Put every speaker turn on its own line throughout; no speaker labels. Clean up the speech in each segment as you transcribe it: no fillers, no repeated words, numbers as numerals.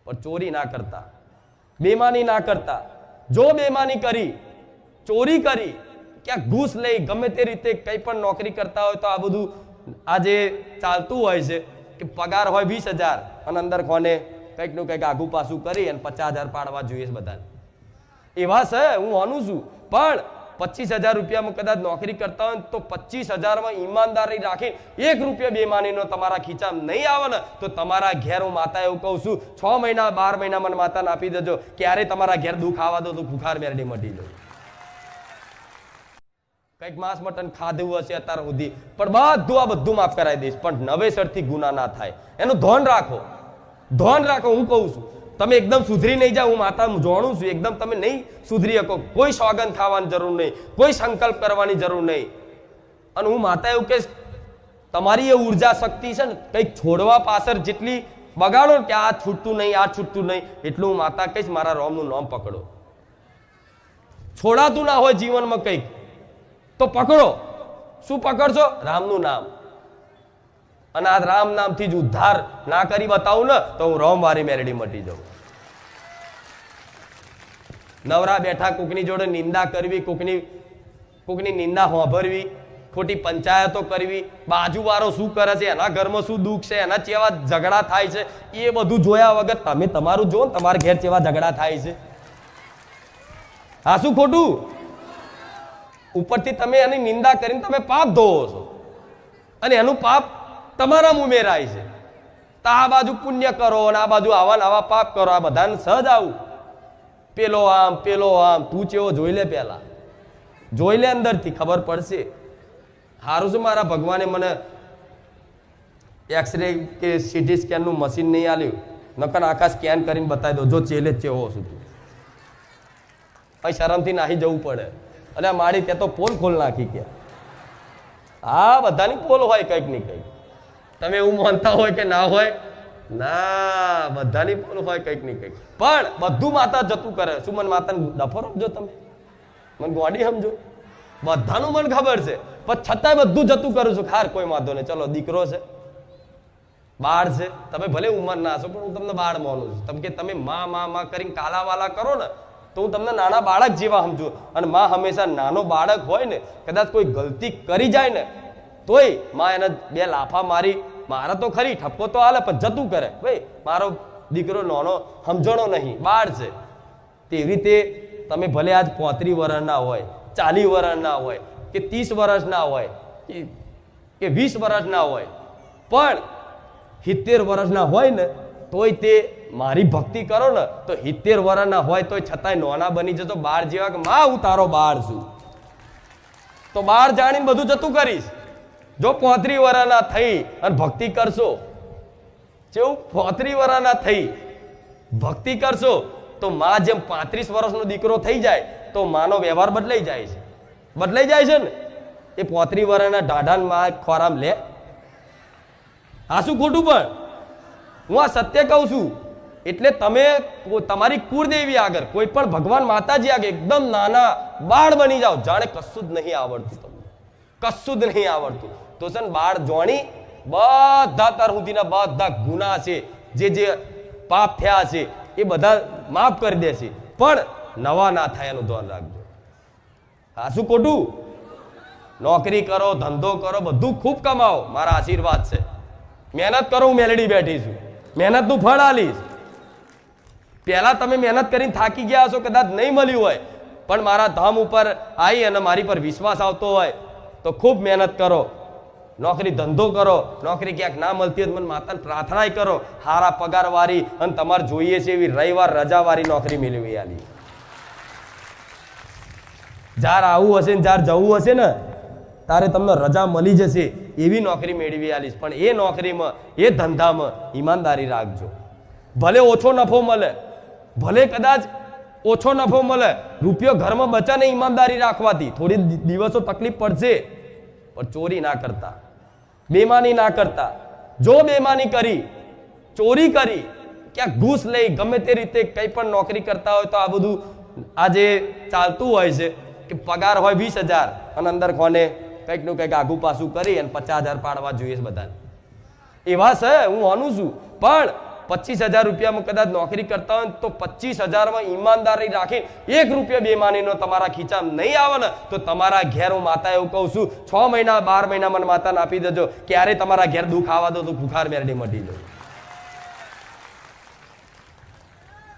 પણ ચોરી ના કરતા, બેમાની ના કરતા. જો બેમાની કરી, ચોરી કરી, ક્યાંક ઘૂસ લઈ, ગમે તે રીતે કંઈ પણ નોકરી કરતા હોય તો આ બધું આજે ચાલતું હોય છે કે પગાર હોય 20,000 અને અંદર કોને કંઈક નું કંઈક આગુ પાછું કરી અને 50,000 પાડવા જોઈએ બધાને. એવા છે, હું માનું છું. પણ 25,000 રૂપિયામાં કદાચ નોકરી કરતા હોય તો 25,000માં ઈમાનદારી રાખી 1 રૂપિયા બેમાનીનો તમારા ખીચામાં નહીં આવે ને તો તમારા ઘેર, હું માતા એવું કહું છું, 6 મહિના 12 મહિના મને માતાને આપી દેજો. ક્યારે તમારા ઘેર દુઃખ આવવા દો તો ભૂખાર મેરડી મટી દો. કંઈક માંસ મટન ખાધું હશે અત્યાર સુધી, પણ બધું માફ કરાવી દઈશ, પણ નવેસરથી ગુના ના થાય એનું ધ્યાન રાખો. ધ્યાન રાખો. હું કહું છું, તમે એકદમ સુધરી નહીં જાઓ, હું માતા જાણું છું, એકદમ તમે નહીં સુધરી શકો. કોઈ સોગંદ ખાવાની જરૂર નહીં, કોઈ સંકલ્પ કરવાની જરૂર નહીં. અને હું માતા એવું કહીશ, તમારી એ ઉર્જા શક્તિ છે ને કંઈક છોડવા પાછળ જેટલી બગાડો કે આ છૂટતું નહીં, આ છૂટતું નહીં, એટલું હું માતા કહીશ મારા રોમનું નામ પકડો. છોડાતું ના હોય જીવનમાં કંઈક તો પકડો. શું પકડશો? રામનું નામ. અને આ રામ નામથી જ ઉદ્ધાર ના કરી બતાવું ને તો હું રોમ વારી મેરડી મટી જાઉં. નવરા બેઠા કોકની જોડે નિંદા કરવી, કોકની નિંદા હોભરવી, ખોટી પંચાયતો કરવી, બાજુવાળો શું કરે છે, એના ઘરમાં શું દુઃખ છે, એના કેવા ઝઘડા થાય છે, એ બધું જોયા વગર તમે તમારું જો ને તમારા ઘેર કેવા ઝઘડા થાય છે. હા, શું ખોટું? ઉપરથી તમે એની નિંદા કરીને તમે પાપ ધોવો છો અને એનું પાપ તમારા ઉમેરાય છે. તો આ બાજુ પુણ્ય કરો અને આ બાજુ આવા આવા પાપ કરો. આ બધાને સહજ આવું. પેલો આમ, તું ચેવો જોઈ લે, પેલા જોઈ લે, અંદરથી ખબર પડશે. સારું છે મારા ભગવાને મને એક્સરે કે સીટી સ્કેનનું મશીન નહીં આલ્યું, નકર આખા સ્કેન કરીને બતાવી દો જો ચેલે ચેવો છું તું. પછી શરમથી નાહી જવું પડે. અને મારી ત્યાં તો પોલ ખોલ નાખી ગયા. હા, બધાની પોલ હોય કંઈક ની કંઈક. તમે એવું માનતા હોય કે ના હોય? ના, બધાની પોલ હોય કંઈક ની કંઈક. પણ બધું માતા જતું કરે. શું મને માતાને ડફર સમજો? તમે મને ગોડી સમજો? બધાનું મને ખબર છે, પણ છતાંય બધું જતું કરું છું. ખાર કોઈ વાંધો નહીં, ચલો દીકરો છે, બાળ છે, તમે ભલે ઉંમર ના છો પણ હું તમને બાળ માનું છું. તમે કે તમે માં કરીને કાલાવાલા કરો ને તો હું તમને નાના બાળક જેવા સમજુ. અને માં હંમેશા નાનો બાળક હોય ને, કદાચ કોઈ ગલતી કરી જાય ને તોય માં એને 2 લાફા મારી, મારા તો ખરી ઠપકો તો હાલે પણ જતું કરે. ભાઈ મારો દીકરો નાનો સમજણો નહીં, બાળ છે. તેવી રીતે તમે ભલે આજ 35 વર્ષના હોય, 40 વર્ષના હોય કે 30 વર્ષના હોય કે 20 વર્ષના હોય, પણ 70 વર્ષના હોય ને તોય તે મારી ભક્તિ કરો ને તો 70 વર્ષના હોય તોય છતાંય નોના બની જતો બાળ જેવા કે માં હું તારો બાળ છું. તો બાળ જાણીને બધું જતું કરીશ. જો 35 વર્ષના થઈ અને ભક્તિ કરશો, જેવું 35 વર્ષના થઈ ભક્તિ કરશો તો માં જેમ 35 વર્ષનો દીકરો થઈ જાય તો માનો વ્યવહાર બદલાઈ જાય છે. બદલાઈ જાય છે ને. એ 35 વર્ષના ઢાઢાન માં ખોરામ લે. આ શું ખોટું? પણ હું આ સત્ય કહું છું. એટલે તમે તમારી કુળદેવી આગળ, કોઈ પણ ભગવાન માતાજી આગળ એકદમ નાના બાળ બની જાઓ, જાણે કશું જ નહીં આવડતું, તમને કશું જ નહીં આવડતું. તો છે ને બાળ જોણી બધા તાર સુધીના બધા ગુના છે, જે પાપ થયા છે એ બધા માફ કરી દેશે, પણ નવા ના થાય એનું ધ્યાન રાખજો. હા, શું ખોટું? નોકરી કરો, ધંધો કરો, બધું ખૂબ કમાઓ, મારા આશીર્વાદ છે. મહેનત કરો, હું મેલડી બેઠી છું, મહેનતનું ફળ આલીશ. પહેલા તમે મહેનત કરીને થાકી ગયા હશો, કદાચ નહીં મળ્યું હોય, પણ મારા ધામ ઉપર આવી અને મારી પર વિશ્વાસ આવતો હોય તો ખૂબ મહેનત કરો, નોકરી ધંધો કરો. નોકરી ક્યાંક ના મળતી હોય મને માતાને પ્રાર્થના કરો, સારા પગારવાળી અને તમારે જોઈએ છે એવી રવિવાર રજાવાળી નોકરી મેળવી આલી. જ્યારે આવું હશે ને જ્યારે જવું હશે ને તારે તમને રજા મળી જશે એવી નોકરી મેળવી આલીશ. પણ એ નોકરીમાં, એ ધંધામાં ઈમાનદારી રાખજો. ભલે ઓછો નફો મળે, ભલે કદાચ ઓછો નફો મળે, રૂપિયો ઘરમાં બચાને ઈમાનદારી રાખવાથી થોડી દિવસો તકલીફ પડશે, પણ ચોરી ના કરતા, બેમાની ના કરતા. જો બેમાની કરી, ચોરી કરી, ક્યાંક ઘૂસ લઈ, ગમે તે રીતે કંઈ પણ નોકરી કરતા હોય તો આ બધું આજે ચાલતું હોય છે કે પગાર હોય 20,000 અને અંદર કોને કંઈક નું કંઈક આગુ પાછું કરી અને 50,000 પાડવા જોઈએ બધાને. એવા છે, હું માનું છું. પણ 25,000 રૂપિયામાં કદાચ નોકરી કરતા હોય તો 25,000માં ઈમાનદારી રાખી 1 રૂપિયા બેમાનીનો તમારા ખીચામાં નહીં આવે ને તો તમારા ઘેર હું માતા એવું કહું છું 6 મહિના 12 મહિના મને માતાને આપી દેજો, ક્યારે તમારા ઘેર દુઃખ આવવા દો તો ભૂખાર મેરડી મટી દો.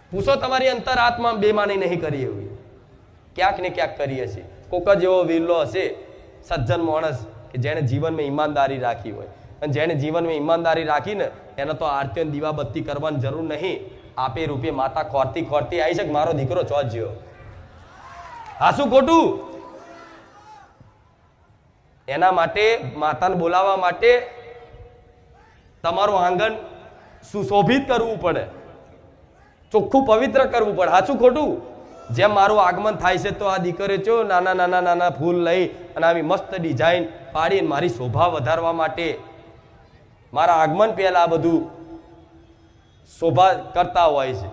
પૂછો તમારી અંતરાત્મા બેમાની નહીં કરી એવી, ક્યાંક ને ક્યાંક કરીએ છીએ. કોક જ એવો વિરલો હશે સજ્જન માણસ કે જેને જીવનમાં ઈમાનદારી રાખી હોય, અને જેને જીવનમાં ઈમાનદારી રાખીને એને તો આરતીઓ દીવા બત્તી કરવાની જરૂર નહીં. આપે રૂપે માતા ખોરતી ખોરતી આવી છે કે મારો દીકરો ચો જ્યો. હા શું ખોટું? એના માટે માતાને બોલાવવા માટે તમારું આંગણ સુશોભિત કરવું પડે, ચોખ્ખું પવિત્ર કરવું પડે. સાચું ખોટું? જેમ મારું આગમન થાય છે તો આ દીકરીઓ ચો નાના નાના નાના ફૂલ લઈ અને આવી મસ્ત ડિઝાઇન પાડીને મારી શોભા વધારવા માટે મારા આગમન પહેલા આ બધું શોભા કરતા હોય છે.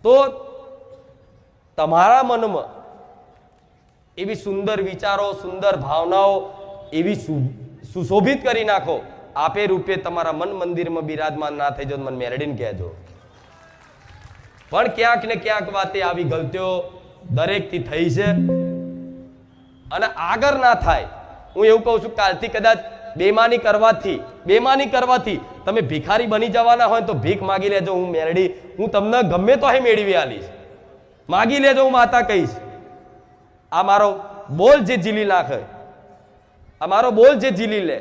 તો તમારા મનમાં એવી સુંદર વિચારો, સુંદર ભાવનાઓ એવી સુશોભિત કરી નાખો. આપે રૂપે તમારા મન મંદિરમાં બિરાજમાન ના થઈ જાવ, મને મેરડીને કહેજો. પણ ક્યાંક ને ક્યાંક વાતે આવી ગલતીઓ દરેકથી થઈ છે અને આગળ ના થાય. હું એવું કહું છું, કાલથી કદાચ બેમાની કરવાથી તમે ભિખારી બની જવાના હોય તો ભીખ માગી લેજો. હું મેરડી, હું તમને ગમે તો મેળવી આલીશ. માગી લેજો, હું માતા કહીશ. આ મારો બોલ જે ઝીલી નાખે, આ મારો બોલ જે ઝીલી લે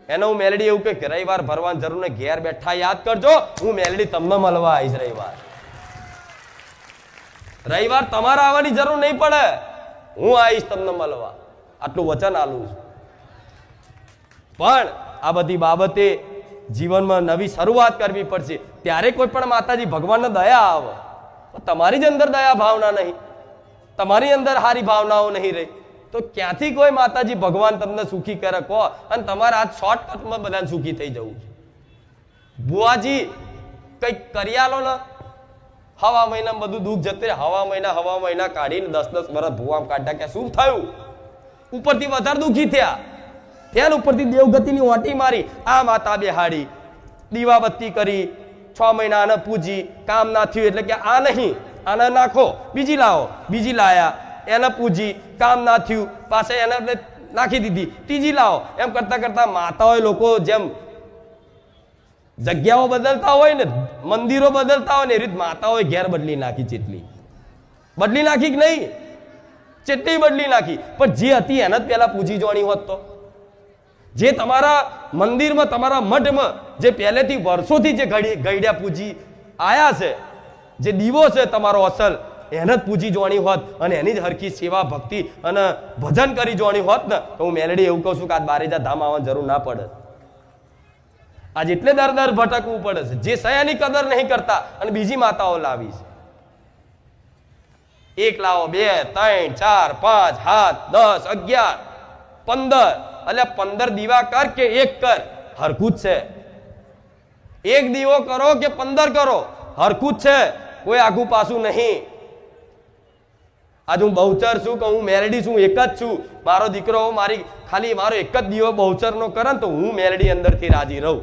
એને હું મેલડી એવું કે રવિવાર ભરવાની જરૂર ને ઘેર બેઠા યાદ કરજો, હું મેલડી તમને મળવા આવીશ. રવિવાર તમારે આવવાની જરૂર નહીં પડે, હું આવીશ તમને મળવા. આટલું વચન આલું છું. પણ આ બધી બાબતે જીવનમાં નવી શરૂઆત કરવી પડશે, ત્યારે કોઈ પણ માતાજી ભગવાનને દયા આવે. તમારી જ અંદર દયા ભાવના નહીં, તમારી અંદર સારી ભાવનાઓ નહીં રહી તો ક્યાંથી કોઈ માતાજી ભગવાન તમને સુખી કરે કહો? અને તમારે આ શોર્ટકટમાં બધાને સુખી થઈ જવું છે. બુઆજી કંઈક કરી આલો ને, હવા મહિના બધું દુઃખ જતું, હવા મહિના કાઢીને 10-10 વર્ષ ભૂવામ કાઢ્યા, કે શું થયું? ઉપરથી વધારે દુઃખી થયા. ત્યાં ઉપરથી દેવગતિની ઓટી મારી, આ માતા બેહાડી, દીવાબત્તી કરી, 6 મહિના આને પૂજી, કામ ના થયું એટલે કે આ નહીં, આને નાખો, બીજી લાવો, બીજી લાયા, એને પૂજી, કામ ના થયું, પાછા એને નાખી દીધી, ત્રીજી લાવો. એમ કરતા કરતા માતાઓએ લોકો જેમ જગ્યાઓ બદલતા હોય ને, મંદિરો બદલતા હોય ને, એ રીત માતાઓએ ઘેર બદલી નાખી. ચેટલી બદલી નાખી કે નહીં? ચેટલી બદલી નાખી. પણ જે હતી એને જ પેલા પૂજી જોણી હોત તો, જે તમારા મંદિરમાં તમારા મઠમાં જે પહેલેથી વર્ષોથી જે ગઈડ્યા પૂજી આયા છે, જે દીવો છે તમારો અસલ, એને જ પૂજી જોણી હોત અને એની જ હરખી સેવા ભક્તિ અને ભજન કરી જોણી હોત ને તો હું મેલડી એવું કહું છું કે આ બારેજા ધામ આવવાની જરૂર ના પડે. આજ એટલે દર ભટકવું પડે છે, જે સયાની કદર નહીં કરતા અને બીજી માતાઓ લાવી છે. 1 લાવો, 2, 3, 4, 5, 7, 10, 11, 15, એટલે 15 દીવા કર કે 1 કર, હરખું જ છે. 1 દીવો કરો કે 15 કરો, હરખું જ છે, કોઈ આગુ પાછું નહીં. આજ હું બહુચર છું કે હું મેલડી છું, એક જ છું. મારો દીકરો મારી ખાલી મારો એક જ દીવો બહુચરનો કરે ને તો હું મેલડી અંદરથી રાજી રહું.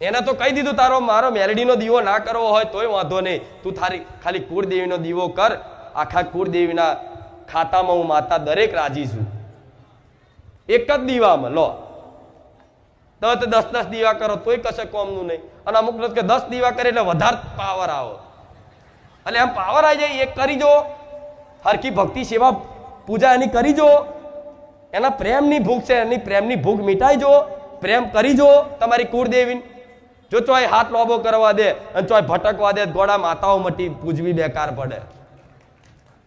એને તો કહી દીધું, તારો મારો મેલડીનો દીવો ના કરવો હોય તોય વાંધો નહીં, તું તારી ખાલી કુળદેવીનો દીવો કર. આખા કુળદેવીના ખાતામાં હું માતા દરેક રાજી છું. એક જ દીવામાં લો, તો 10-10 દીવા કરો તોય કશે કોમનું નહીં. અને અમુક લોકો કે 10 દીવા કરે એટલે વધારે પાવર આવો, એટલે એમ પાવર આવી જાય. એક કરી જો, હરકી ભક્તિ સેવા પૂજા એની કરી જો, એના પ્રેમની ભૂખ છે, એની પ્રેમની ભૂખ મિટાઈ જો, પ્રેમ કરી જો તમારી કુળદેવી. જો ચોય હાથ લોબો કરવા દે અને ચોય ભટકવા દે, ગોળા માતાઓ મટી પૂજવી બેકાર પડે.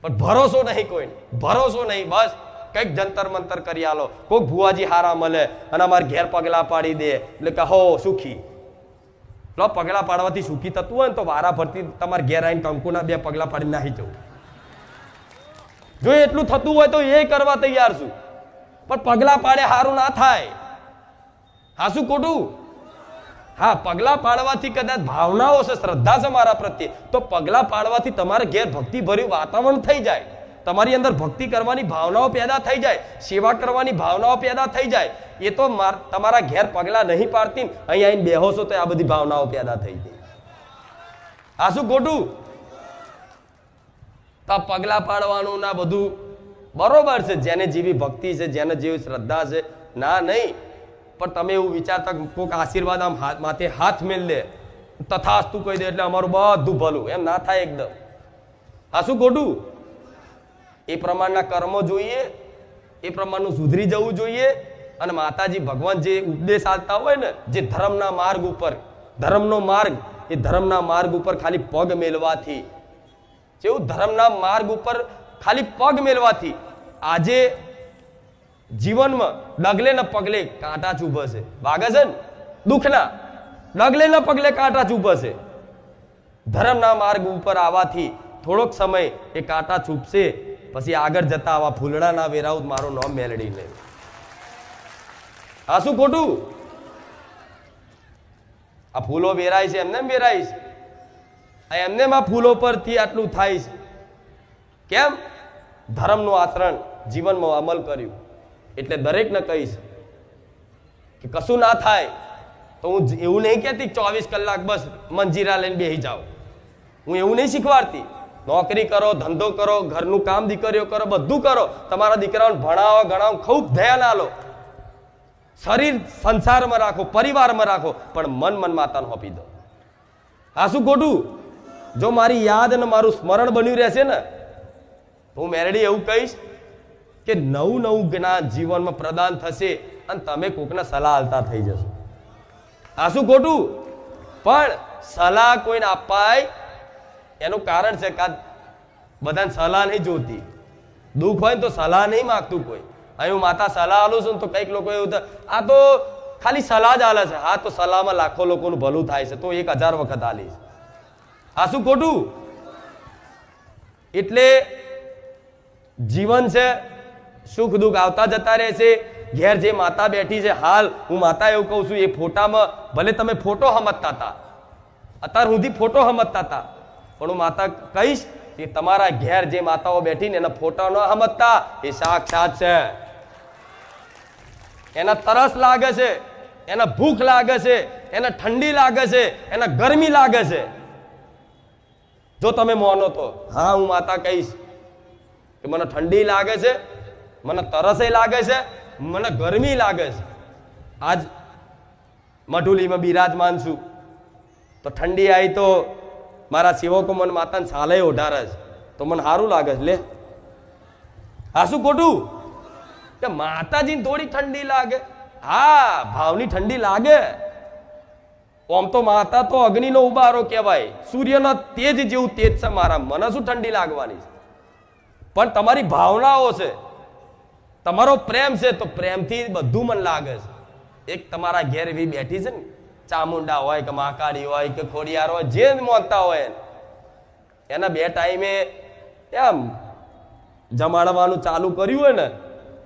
પણ ભરોસો નહીં, કોઈ ભરોસો નહીં. બસ કંઈક જંતર મંતર કરી આલો, કોઈક ભુવાજી હારા મળે અને અમારે ઘેર પગલા પાડી દે એટલે કે હો સુખી. લો, પગલા પાડવાથી સુખી થતું હોય ને તો વારા ફરતી તમારે ઘેર આવીને કંકુના 2 પગલા પાડી નાહી જવું. જો એટલું થતું હોય તો એ કરવા તૈયાર છું, પણ પગલા પાડે સારું ના થાય. હા શું ખોટું? હા, પગલા પાડવાથી કદાચ ભાવનાઓ છે, શ્રદ્ધા છે મારા પ્રત્યે, તો પગલા પાડવાથી તમારે ઘેર ભક્તિ ભર્યું વાતાવરણ થઈ જાય. તમારી અંદર ભક્તિ કરવાની ભાવનાઓ પેદા થઈ જાય, સેવા કરવાની ભાવનાઓ પેદા થઈ જાય. એ તો તમારા ઘેર પગલા નહીં પાડતી, અહીં આવીને બેહો છો તો આ બધી ભાવનાઓ પેદા થઈ જાય. આ શું ખોટું? તો પગલા પાડવાનું ના બધું બરોબર છે, જેને જેવી ભક્તિ છે, જેને જેવી શ્રદ્ધા છે, ના નહીં. પણ તમે એવું વિચારતા કોઈક આશીર્વાદ આમ માથે હાથ મેલ દે, તથાસ્તુ કહી દે એટલે અમારું બધું ભલું, એમ ના થાય એકદમ. આ શું ખોટું? એ પ્રમાણના કર્મો જોઈએ, એ પ્રમાણનું સુધરી જવું જોઈએ. અને માતાજી ભગવાન જે ઉપદેશ આપતા હોય ને, જે ધર્મના માર્ગ ઉપર, ધર્મનો માર્ગ, એ ધર્મના માર્ગ ઉપર ખાલી પગ મેલવાથી, જેવું ધર્મના માર્ગ ઉપર ખાલી પગ મેલવાથી આજે જીવનમાં ડગલે ને પગલે કાંટા ચૂભશે. વાગે છે ને દુઃખના ડગલે ને પગલે કાંટા ચૂભશે. ધર્મના માર્ગ ઉપર આવવાથી થોડોક સમય એ કાંટા ચૂપશે, પછી આગળ જતા આવા ફૂલડાના વેરાઉત મારું નામ મેલડી લે. આ શું ખોટું? આ ફૂલો વેરાય છે એમને વેરાય છે, એમને આ ફૂલો પરથી આટલું થાય છે. કેમ? ધર્મનું આચરણ જીવનમાં અમલ કર્યું. એટલે દરેકને કહીશ કે કશું ના થાય તો હું એવું નહીં કહેતી 24 કલાક બસ મંજીરા લઈને બેસી જાઓ. હું એવું નહીં શીખવાડતી. નોકરી કરો, ધંધો કરો, ઘરનું કામ દીકરીઓ કરો, બધું કરો. તમારા દીકરાઓને ભણાવો, ગણાવો, ખૂબ ધ્યાન આલો. શરીર સંસારમાં રાખો, પરિવારમાં રાખો, પણ મન માતાને સોંપી દો. આ શું ખોટું? જો મારી યાદ અને મારું સ્મરણ બન્યું રહેશે ને, તો હું મેરડી એવું કહીશ કે નવું જ્ઞાન જીવનમાં પ્રદાન થશે અને તમે કોકને સલાહ આલતા થઈ જશો. આ શું ખોટું? પણ સલાહ કોઈને અપાય એનું કારણ છે કે બધાને સલાહ નહીં જોતી. દુઃખ હોય ને તો સલાહ નહીં માગતું કોઈ. અહીં હું માતા સલાહ આલું છું તો કંઈક લોકો એવું આ તો ખાલી સલાહ જ આલે છે. હા, તો સલાહમાં લાખો લોકોનું ભલું થાય છે, તો 1000 વખત આલીશ. આ શું ખોટું? એટલે જીવન છે, સુખ દુઃખ આવતા જતા રહે છે. ઘેર જે માતા બેઠી છે, હાલ હું માતા એવું કહું છું, એ ફોટામાં ભલે તમે ફોટો સમજતા હતા, અત્યાર સુધી ફોટો સમજતા હતા, પણ હું માતા કહીશ કે તમારા ઘેર જે માતાઓ બેઠી ને એના ફોટા ન સમજતા, એ સાક્ષાત છે. એના તરસ લાગે છે, એના ભૂખ લાગે છે, એને ઠંડી લાગે છે, એને ગરમી લાગે છે. જો તમે માનો તો હા, હું માતા કહીશ કે મને ઠંડી લાગે છે, મને તરસે લાગે છે, મને ગરમી લાગે છે. આજ મઢુલીમાં બિરાજમાન છું તો ઠંડી આવી તો મારા સેવકો મને માતાને સાલે ઓઢારે છે, તો મને સારું લાગે છે. લે, આ શું ખોટું? કે માતાજીને થોડી ઠંડી લાગે? હા, ભાવની ઠંડી લાગે. આમ તો માતા તો અગ્નિનો ઉબારો કહેવાય, સૂર્યના તેજ જેવું તેજ છે મારા. મને શું ઠંડી લાગવાની છે? પણ તમારી ભાવનાઓ છે, તમારો પ્રેમ છે, તો પ્રેમથી બધું મન લાગે છે. એક તમારા ઘેર એવી બેઠી છે ને, ચામુંડા હોય કે મહાકાળી હોય કે ખોડિયાર હોય, જે માનતા હોય એના 2 ટાઈમે એમ જમાડવાનું ચાલુ કર્યું હોય ને,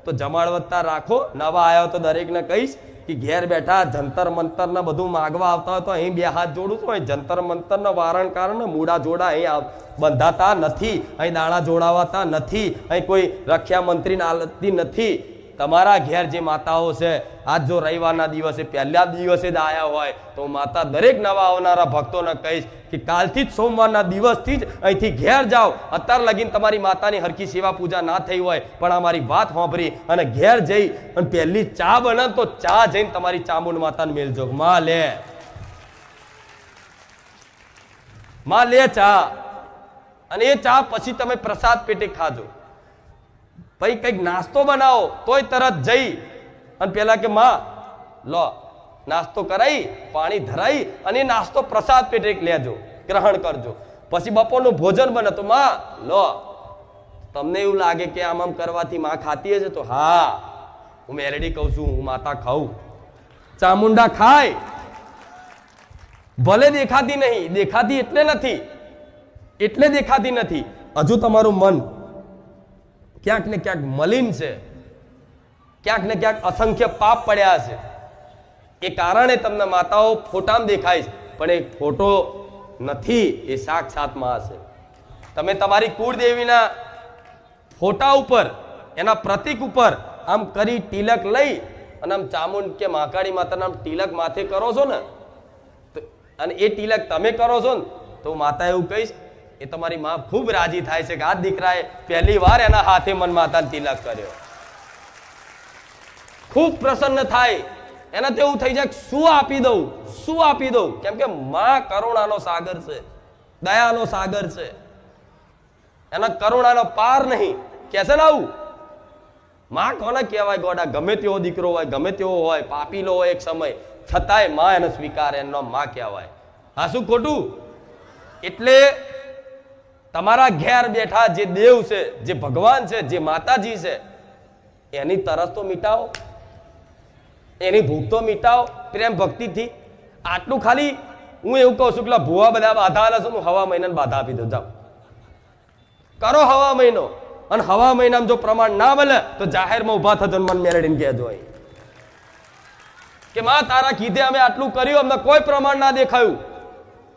તો જમાડવતા રાખો. નવા આવ્યો તો દરેકને કહીશ કે ઘેર બેઠા જંતર મંતર ને બધું માગવા આવતા હોય તો અહીં 2 હાથ જોડું છું. અહીં જંતર મંતર ને વારણ કારણ મૂડા જોડા અહીં બંધાતા નથી, અહીં દાણા જોડાવાતા નથી, અહીં કોઈ રખ્યા મંત્રી આલતી નથી. તમારા ઘેર જે માતાઓ છે, આજ જો રવિવારના દિવસે પહેલા દિવસે જ આવ્યા હોય તો માતા દરેક નવા આવનારા ભક્તોને કહીશ કે કાલથી જ સોમવારના દિવસથી જ અહીંથી ઘેર જાઓ. અત્યાર લગીને તમારી માતાની હરખી સેવા પૂજા ના થઈ હોય, પણ અમારી વાત સાંભળી અને ઘેર જઈ અને પહેલી ચા બને તો ચા જઈને તમારી ચામુંડ માતાને મેલજો. માં લે, માં લે ચા, અને એ ચા પછી તમે પ્રસાદ પેટે ખાજો. ભાઈ કંઈક નાસ્તો બનાવો તોય તરત જઈ અને પેલા કે માં લો નાસ્તો કરાઈ, પાણી ધરાઈ, અને નાસ્તો પ્રસાદ પેટે લેજો, ગ્રહણ કરજો. પછી બપોરનું ભોજન બને તો માં લો. તમને એવું લાગે કે આમ કરવાથી માં ખાતી હશે, તો હા, હું મેલેડી કહું છું, હું માતા ખાઉં. ચામુંડા ખાય, ભલે દેખાતી નહીં, દેખાતી એટલે દેખાતી નથી. હજુ તમારું મન ક્યાંક ને ક્યાંક મલિન છે, ક્યાંક ને ક્યાંક અસંખ્ય પાપ પડ્યા છે. એ કારણે તમને માતાઓ ફોટામાં દેખાય છે, પણ એ ફોટો નથી, એ સાક્ષાત માં છે. તમે તમારી કુળદેવીના ફોટા ઉપર એના પ્રતીક ઉપર આમ કરી તિલક લઈ અને આમ ચામુંડ કે મહાકાળી માતાના આમ તિલક માથે કરો છો ને, અને એ તિલક તમે કરો છો ને, તો માતા એવું કહીશ એ તમારી માં ખૂબ રાજી થાય છે કે આ દીકરાએ પહેલી વાર એના હાથે મન માતાને તિલક કર્યો. ખૂબ પ્રસન્ન થાય. એના તો એવું થઈ જાય શું આપી દઉં, શું આપી દઉં, કેમ કે માં કરુણાનો સાગર છે, દયાનો સાગર છે, એના કરુણાનો પાર નહીં. કે છે ને આવું માં કોને કહેવાય ગોડા? ગમે તેવો દીકરો હોય, ગમે તેવો હોય, પાપીલો હોય એક સમય, છતાંય માં એને સ્વીકારે, એનો માં કહેવાય. હા શું ખોટું? એટલે તમારા ઘેર બેઠા જે દેવ છે, જે ભગવાન છે, જે માતાજી છે, એની તરસ તો મિટાવો, એની ભૂખ તો મિટાવો પ્રેમ ભક્તિથી. આટલું ખાલી હું એવું કહું છું કે ભૂવા બધા બાધા આલે છે, હું હવા મહિનાને બાધા આપી દઉં. જાઓ કરો હવા મહિનો, અને હવા મહિનામાં જો પ્રમાણ ના મળે તો જાહેરમાં ઉભા થજો, મન મેળવીને કહેજો અહીં કે માં તારા કીધે અમે આટલું કર્યું, અમને કોઈ પ્રમાણ ના દેખાયું.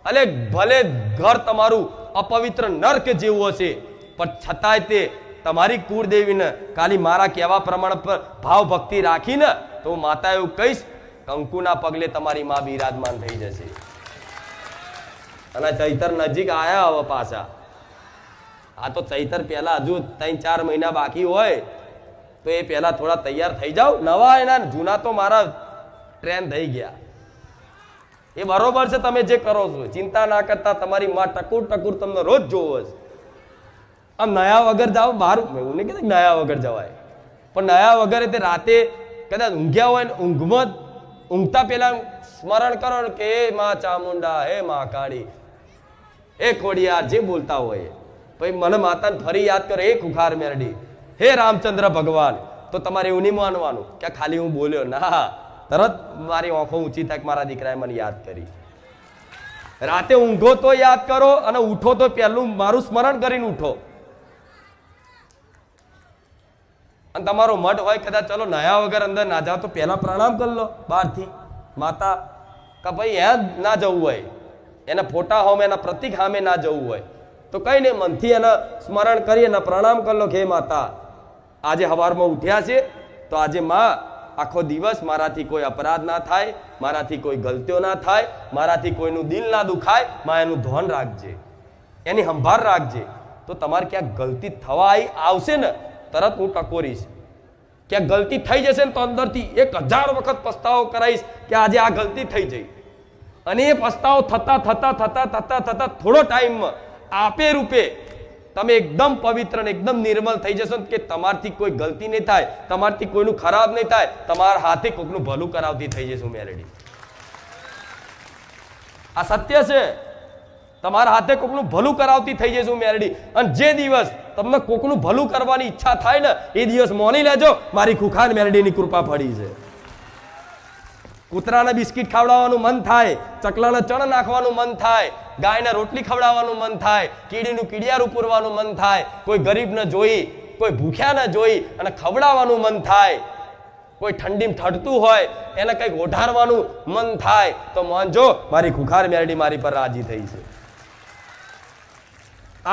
અલે ભલે ઘર તમારું અપવિત્ર નર્ક જેવું હશે, પણ છતાંય તે તમારી કુળદેવીને ખાલી મારા કહેવા પ્રમાણે પર ભાવ ભક્તિ રાખીને, તો માતા એવું કહીશ કંકુના પગલે તમારી માં બિરાજમાન થઈ જશે. અને ચૈતર નજીક આયા હવે પાછા. આ તો ચૈતર પહેલા હજુ 3-4 મહિના બાકી હોય, તો એ પહેલા થોડા તૈયાર થઈ જાઓ. નવા એના જૂના તો મારા ટ્રેન થઈ ગયા. એ બરોબર છે, તમે જે કરો છો ચિંતા ના કરતા. તમારી માં ટકુર ટકુર તમને રોજ જોવો છે. આમ નયા વગર જાઓ બહાર, એવું નહીં કહેતા નયા વગર જવાય, પણ નયા વગર તે રાતે કદાચ ઊંઘ્યા હોય ને ઊંઘમાં ઊંઘતા પેલા સ્મરણ કરો કે હે માં ચામુંડા, હે માં કાળી, હે ખોડિયાર, જે બોલતા હોય પછી મને માતાને ફરી યાદ કરો, હે ખુખાર મેરડી, હે રામચંદ્ર ભગવાન. તો તમારે એવું નહીં માનવાનું કે ખાલી હું બોલ્યો, ના, તરત મારી આંખો ઊંચી થાય મારા દીકરાએ મને યાદ કરી. રાતે ઊંઘો તો યાદ કરો, અને ઉઠો તો પહેલું મારું સ્મરણ કરીને ઉઠો. અને તમારો મઠ હોય કદાચ ચલો નયા વગર અંદર ના જાઓ તો પહેલા પ્રણામ કરી લો બહારથી માતા, કે ભાઈ ત્યાં ના જવું હોય, એના ફોટા હોમે એના પ્રતિક સામે ના જવું હોય તો કઈ નહીં, મનથી એના સ્મરણ કરી એના પ્રણામ કરી લો કે માતા આજે સવારમાં ઉઠ્યા છે તો આજે માં આખો દિવસ મારાથી કોઈ અપરાધ ના થાય, મારાથી કોઈ ગલતીઓ ના થાય, મારાથી કોઈનું દિલ ના દુખાય, માં એનું ધ્યાન રાખજે, એની સંભાળ રાખજે. તો તમારે ક્યાંક ગલતી થવા આવશે ને તરત હું ટકોરીશ. ક્યાંક ગલતી થઈ જશે ને તો અંદરથી 1000 વખત પસ્તાવો કરાવીશ કે આજે આ ગલતી થઈ જઈ. અને એ પસ્તાવો થતા થતા થતા થતા થતા થોડો ટાઈમમાં આપે રૂપે તમે એકદમ પવિત્ર અને એકદમ નિર્મલ થઈ જશો કે તમારથી કોઈ ગલતી નહીં થાય, તમારથી કોઈનું ખરાબ નહીં થાય, તમારા હાથે કોઈનું ભલું કરાવતી થઈ જશું મેલેડી. આ સત્ય છે, તમારા હાથે કોકનું ભલું કરાવતી થઈ જશું મેલડી. અને જે દિવસ તમને કોકનું ભલું કરવાની ઈચ્છા થાય ને એ દિવસ મોની લેજો મારી ખુખાર મેલડીની કૃપા પડી છે. કૂતરાને બિસ્કિટ ખવડાવવાનું મન થાય, ચકલાને ચણ નાખવાનું મન થાય, ગાયને રોટલી ખવડાવવાનું મન થાય, કીડીનું કીડિયારું પૂરવાનું મન થાય, કોઈ ગરીબને જોઈ, કોઈ ભૂખ્યાને જોઈ અને ખવડાવવાનું મન થાય, કોઈ ઠંડીમાં ઠડતું હોય એને કંઈક ઓઢારવાનું મન થાય, તો માનજો મારી ખુખાર મેલડી મારી પર રાજી થઈ છે.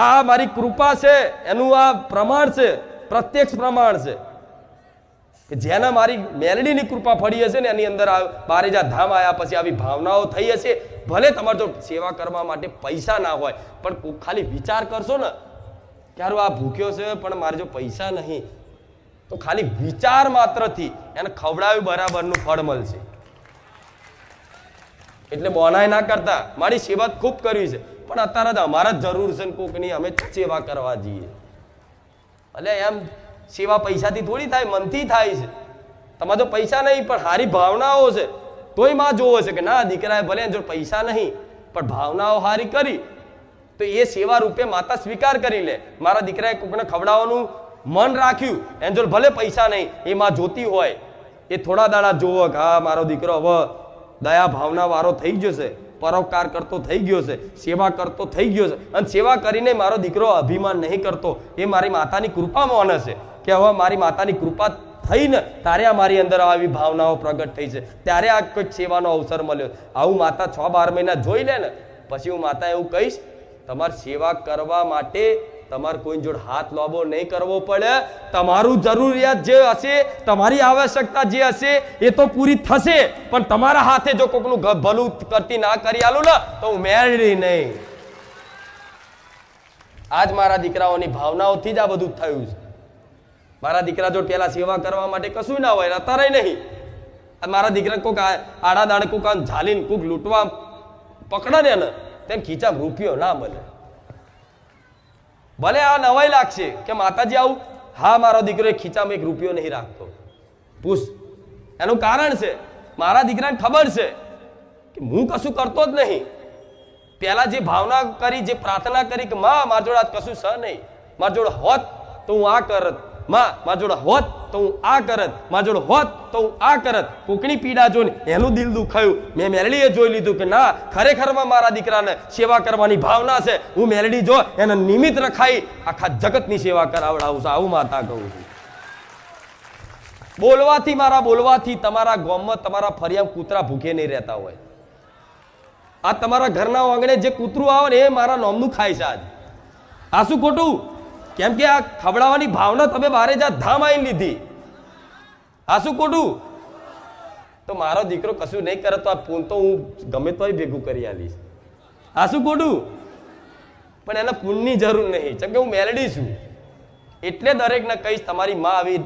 આ મારી કૃપા છે, એનું આ પ્રમાણ છે, પ્રત્યક્ષ પ્રમાણ છે કે જેને મારી મેલડીની કૃપા ફળી હશે ને એની અંદર બારેજા ધામ આવ્યા પછી આવી ભાવનાઓ થઈ હશે. ભલે તમારે જો સેવા કરવા માટે પૈસા ના હોય, પણ ખાલી વિચાર કરશો ને કે હારું આ ભૂખ્યો છે પણ મારે જો પૈસા નહીં, તો ખાલી વિચાર માત્રથી એને ખવડાવ્યું બરાબરનું ફળ મળશે. એટલે બોનાય ના કરતા, મારી સેવા ખૂબ કરવી છે પણ અત્યારે જ અમારે જ જરૂર છે ને કોકની અમે સેવા કરવા જઈએ. એટલે એમ સેવા પૈસાથી થોડી થાય, મનથી થાય છે. તમારે જો પૈસા નહીં પણ સારી ભાવનાઓ છે તોય માં જોવો છે કે ના દીકરાએ ભલે જો પૈસા નહીં પણ ભાવનાઓ સારી કરી તો એ સેવા રૂપે માતા સ્વીકાર કરી લે. મારા દીકરાએ કોકને ખવડાવવાનું મન રાખ્યું, એને જો ભલે પૈસા નહીં, એ માં જોતી હોય, એ થોડા દાડા જોવો કે હા મારો દીકરો હવે દયા ભાવના વાળો થઈ ગયો છે, પરોપકાર કરતો થઈ ગયો છે, સેવા કરતો થઈ ગયો છે. અને સેવા કરીને મારો દીકરો અભિમાન નહીં કરતો, એ મારી માતાની કૃપા માને છે કે હવે મારી માતાની કૃપા થઈને ત્યારે આ મારી અંદર આવી ભાવનાઓ પ્રગટ થઈ છે, ત્યારે આ કોઈક સેવાનો અવસર મળ્યો. આવું માતા 6-12 મહિના જોઈ લે ને પછી હું માતા એવું કહીશ તમારે સેવા કરવા માટે તમારે કોઈ જોડે હાથ લાંબો નહીં કરવો પડે. તમારું જરૂરિયાત જે હશે, તમારી આવશ્યકતા જે હશે એ તો પૂરી થશે, પણ તમારા હાથે જો કોકનું ભલું કરતી ના કરી આલું ને તો હું મેળવી નહીં. આજ મારા દીકરાઓની ભાવનાઓથી જ આ બધું થયું છે. મારા દીકરા જો પેલા સેવા કરવા માટે કશું ના હોય, અત્યારે નહીં. મારા દીકરા કોક આડા દાડે કોક ઝાલીને કોક લૂંટવા પકડે ને તેમ ખીચામાં રૂપિયો ના મળે. ભલે આ નવાઈ લાગશે કે માતાજી આવું, હા મારો દીકરો ખીચામાં એક રૂપિયો નહીં રાખતો. પૂછ, એનું કારણ છે મારા દીકરાને ખબર છે કે હું કશું કરતો જ નહીં. પેલા જે ભાવના કરી, જે પ્રાર્થના કરી કે માં મારા જોડે કશું છે નહીં, મારા જોડે હોત તો હું આ કરત, માં મારા જોડે હોત તો હું આ કરત, મારા જોડે હોત તો હું આ કરત. કોકની પીડા જોઈને એનું દિલ દુખાયું. મેં મેલડીએ જોઈ લીધું કે ના, ખરેખરમાં મારા દીકરાને સેવા કરવાની ભાવના છે. હું મેલડી જો એને નિમિત્ત રખાઈ આખા જગતની સેવા કરાવડાવું છું. આવું માતા કહું છું. બોલવાથી, મારા બોલવાથી તમારા ગામમાં, તમારા ફરિયામાં કૂતરા ભૂખે નહીં રહેતા હોય. આ તમારા ઘરના આંગણે જે કૂતરું આવે ને એ મારા નોમનું ખાય છે આજ. આ શું ખોટું? કેમ કે આ ખવડાવવાની ભાવના તમે બારે જા ધામ આવીને લીધી. આ શું ખોટું? તો મારો દીકરો કશું નહીં કરે તો આ પૂન તો હું ગમે તો ભેગું કરી આલીશ. આ શું ખોટું? પણ એને પૂનની જરૂર નહીં, કેમ કે હું મેલડી છું. એટલે દરેકને કહીશ, તમારી માં આવી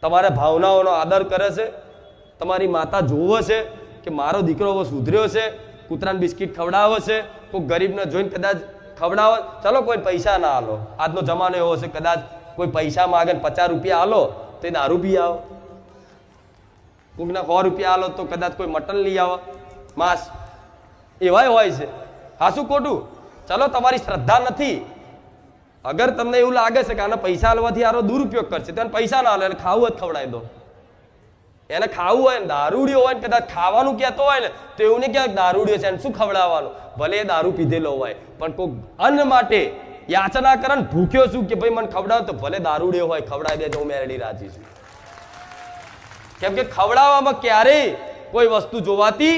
તમારા ભાવનાઓનો આદર કરે છે. તમારી માતા જોવે છે કે મારો દીકરો હવે સુધર્યો છે, કૂતરાને બિસ્કિટ ખવડાવે છે, કોઈ ગરીબને જોઈને કદાચ ખવડાવો. ચલો કોઈ પૈસા ના આલો, આજનો જમાનો એવો છે, કદાચ કોઈ પૈસા માગે 50 રૂપિયા આલો તો એ દારૂ પી આવો. કોઈકને 100 રૂપિયા આલો તો કદાચ કોઈ મટન લઈ આવો, માંસ. એવાય હોય છે. હા શું ખોટું? ચલો તમારી શ્રદ્ધા નથી. અગર તમને એવું લાગે છે કે આને પૈસા આલવાથી આરો દુરુપયોગ કરશે તો એને પૈસા ના આલો, એને ખાવું જ ખવડાવી દો. એને ખાવું હોય ને, દારૂડિયો હોય ને, કદાચ ખાવાનું કહેતો હોય ને તો એવું નહીં કે દારૂડિયો છે એને શું ખવડાવવાનું. ભલે એ દારૂ પીધેલો હોય, પણ કોઈ અન્ન માટે યાચના કરે ને ભૂખ્યો છું કે ભાઈ મને ખવડાવ, તો ભલે દારૂડિયો હોય ખવડાવી દેજો, હું મેરડી રાજી છું. કેમ કે ખવડાવવામાં ક્યારેય કોઈ વસ્તુ જોવાતી,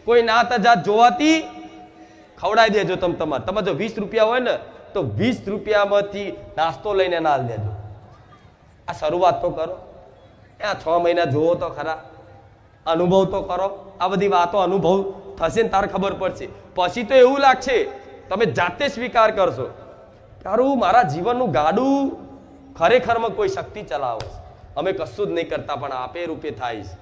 કોઈ નાત જાત જોવાતી ખવડાવી દેજો. તમે જો 20 રૂપિયા હોય ને તો 20 રૂપિયામાંથી નાસ્તો લઈને ના દેજો. આ શરૂઆત તો કરો. આ 6 મહિના જોવો તો ખરા, અનુભવ તો કરો. આ બધી વાતો અનુભવ થશે ને તારે ખબર પડશે. પછી તો એવું લાગશે, તમે જાતે સ્વીકાર કરશો તારું મારા જીવનનું ગાડું ખરેખરમાં કોઈ શક્તિ ચલાવે. અમે કશું જ નહીં કરતા પણ આપે રૂપે થાય છે.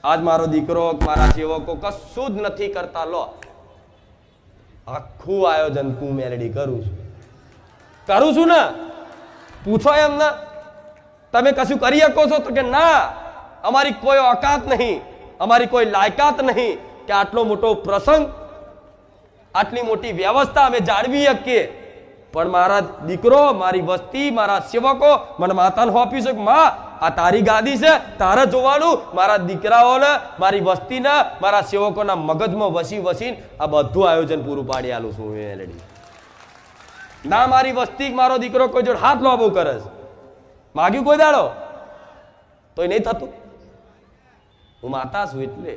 આજ મારો દીકરો, મારા સેવકો કશું જ નથી કરતા. લો, આખું આયોજન હું મેલડી કરું છું ને. પૂછો એમને, તમે કશું કરી શકો છો? તો કે ના, અમારી કોઈ ઓકાત નહીં, અમારી કોઈ લાયકાત નહીં કે આટલો મોટો પ્રસંગ, આટલી મોટી વ્યવસ્થા અમે જાળવી શકીએ. પણ મારા દીકરો, મારી વસ્તી, મારા સેવકો મને માતાને સોંપ્યું છે કે માં આ તારી ગાદી છે, તારે જોવાનું. મારા દીકરાઓને, મારી વસ્તીને, મારા સેવકોના મગજમાં વસીને આ બધું આયોજન પૂરું પાડી આલું છું મેલડી. ના મારી વસ્તી, મારો દીકરો કોઈ જોડે હાથ લાંબો કરે છે, માગ્યું કોઈ દાડો તો નહીં થતું. હું માતા છું એટલે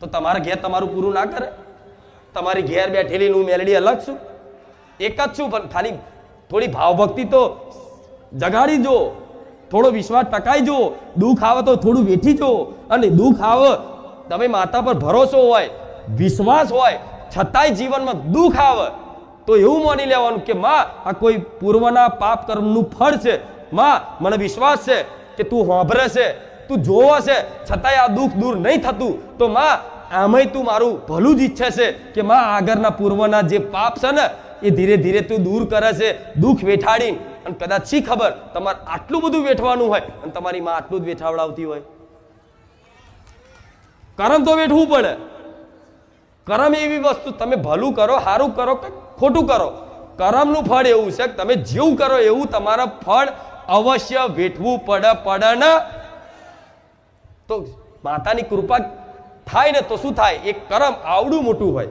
તો તમારા ઘેર તમારું પૂરું ના કરે? તમારી ઘેર બેઠેલી હું મેલડી અલગ છું? એક જ છું, પણ ખાલી થોડી ભાવભક્તિ તો જગાડી જો, થોડો વિશ્વાસ ટકાઈ જો. દુઃખ આવે તો થોડું વેઠી જો. અને દુઃખ આવે, તમે માતા પર ભરોસો હોય, વિશ્વાસ હોય, છતાંય જીવનમાં દુઃખ આવે તો એવું માની લેવાનું કે માં આ કોઈ પૂર્વના પાપ કર્મનું ફળ છે. માં મને વિશ્વાસ છે કે તું સાંભળે છે, તું જોવે છે, છતાંય આ દુઃખ દૂર નહીં થતું. તો માં આમાંય તું મારું ભલું જ ઈચ્છે છે કે માં આગળના પૂર્વના જે પાપ છે ને એ ધીરે ધીરે તું દૂર કરે છે, દુઃખ વેઠાડીને. અને કદાચ શી ખબર તમારે આટલું બધું વેઠવાનું હોય અને તમારી માં આટલું જ વેઠાવડાવતી હોય. કરમ તો વેઠવું પડે. કરમ એવી વસ્તુ, તમે ભલું કરો, સારું કરો કે ખોટું કરો, કરમનું ફળ એવું છે કે તમે જેવું કરો એવું તમારા ફળ અવશ્ય વેઠવું પડે ને. તો માતાની કૃપા થાય ને તો શું થાય? એ કરમ આવડું મોટું હોય,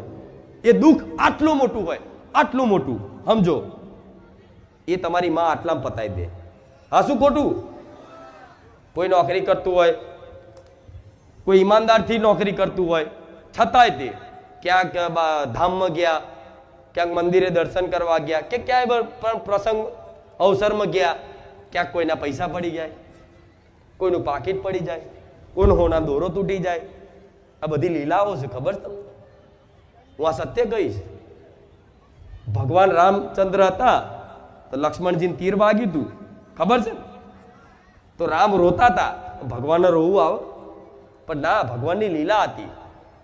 એ દુઃખ આટલું મોટું હોય, આટલું મોટું. સમજો, એ તમારી માં આટલામાં પતાવી દે. હા શું ખોટું? કોઈ નોકરી કરતું હોય, કોઈ ઈમાનદારથી નોકરી કરતું હોય, છતાંય તે ક્યાંક ધામમાં ગયા ક્યાંક મંદિરે દર્શન કરવા ગયા કે ક્યાંય પણ પ્રસંગ અવસરમાં ગયા, ક્યાંક કોઈના પૈસા પડી જાય, કોઈનું પાકીટ પડી જાય, કોઈનો હોના દોરો તૂટી જાય. આ બધી લીલાઓ છે, ખબર તમને? હું આ સત્ય કહીશ. ભગવાન રામચંદ્ર હતા તો લક્ષ્મણજીને તીર વાગ્યું હતું, ખબર છે? તો રામ રોતા હતા, ભગવાનને રોવું આવે? પણ ના, ભગવાનની લીલા હતી.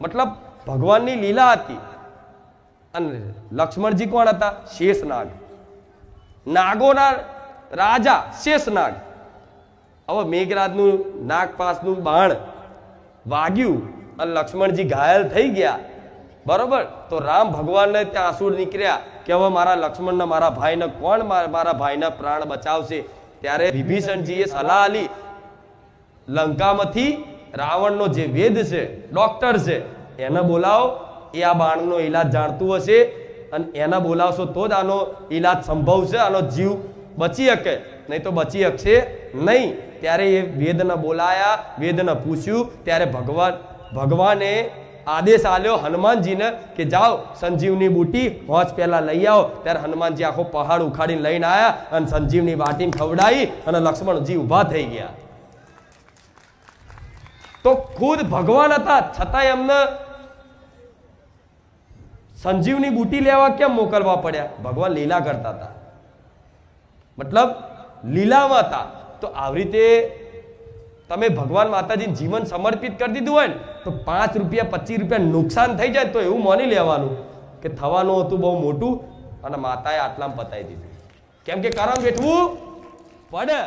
મતલબ ભગવાનની લીલા હતી. અને લક્ષ્મણજી કોણ હતા? શેષનાગ, નાગોના રાજા શેષનાગ. હવે મેઘરાજનું નાગપાસનું બાણ વાગ્યું અને લક્ષ્મણજી ઘાયલ થઈ ગયા, બરોબર? તો રામ ભગવાનને ત્યાં આંસુ નીકળ્યા કે હવે મારા લક્ષ્મણને, મારા ભાઈને કોણ મારા ભાઈના પ્રાણ બચાવશે? ત્યારે વિભીષણજીએ સલાહ આલી, લંકામાંથી રાવણનો જે વેદ છે, ડોક્ટર છે, એને બોલાવો. એ આ બાણનો ઈલાજ જાણતું હશે અને એને બોલાવશો તો જ આનો ઈલાજ સંભવ છે, આનો જીવ બચી શકે, નહીં તો બચી શકશે નહીં. ત્યારે એ વેદને બોલાયા, વેદને પૂછ્યું. ત્યારે ભગવાને આદેશ આલ્યો હનુમાનજીને કે જાઓ સંજીવની બુટી હોજ પહેલા લઈ આવો. ત્યારે હનુમાનજી આખો પહાડ ઉખાડીને લઈને આવ્યા અને સંજીવની બાટીને ખવડાવી અને લક્ષ્મણજી ઊભા થઈ ગયા. તો ખુદ ભગવાન હતા છતાં એમને સંજીવની બુટી લેવા કેમ મોકલવા પડ્યા? ભગવાન લીલા કરતા હતા, મતલબ લીલામાં હતા. તો આવી રીતે તમે ભગવાન માતાજીને જીવન સમર્પિત કરી દીધું હોય ને તો 5 રૂપિયા 25 રૂપિયા નુકસાન થઈ જાય તો એવું માની લેવાનું કે થવાનું હતું બહુ મોટું અને માતાએ આટલામાં પતાવી દીધું. કેમ કે કરમ વેઠવું પડે.